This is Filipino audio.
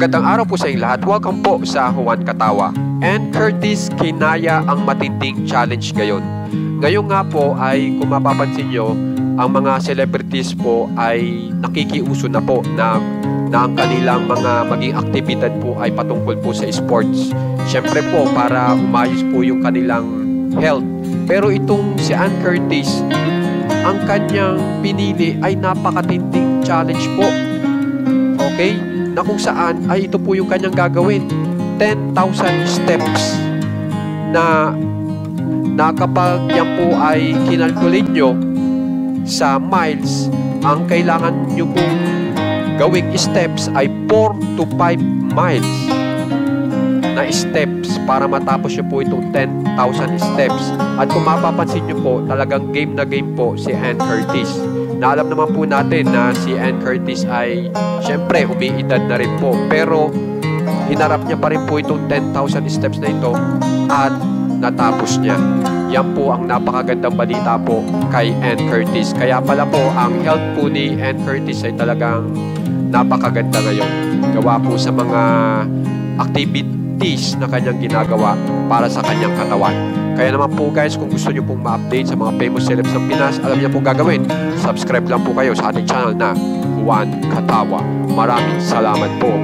Magandang araw po sa inyong lahat. Welcome po sa Juan Katawa. Ann Curtis kinaya ang matinding challenge ngayon. Ngayon nga po ay kung mapapansin nyo, ang mga celebrities po ay nakikiuso na po na ang kanilang mga maging aktibidad po ay patungkol po sa sports. Siyempre po para umayos po yung kanilang health. Pero itong si Ann Curtis, ang kanyang pinili ay napakatinding challenge po. Okay? Na kung saan ay ito po yung kanyang gagawin. 10,000 steps na kapag yan po ay kinalculate nyo sa miles, ang kailangan nyo pong gawing steps ay 4 to 5 miles na steps para matapos nyo po itong 10,000 steps. At kung mapapansin nyo po, talagang game na game po si Ann Curtis. Na alam naman po natin na si Ann Curtis ay syempre umiidad na rin po, pero hinarap niya pa rin po itong 10,000 steps na ito at natapos niya. Yan po ang napakagandang balita po kay Ann Curtis. Kaya pala po ang health po ni Ann Curtis ay talagang napakaganda ngayon. Gawa po sa mga activities na kanyang ginagawa para sa kanyang katawan. Kaya naman po guys, kung gusto nyo pong ma-update sa mga famous celebs ng Pinas, alam niyo pong gagawin. Subscribe lang po kayo sa ating channel na Juan Katawa. Maraming salamat po.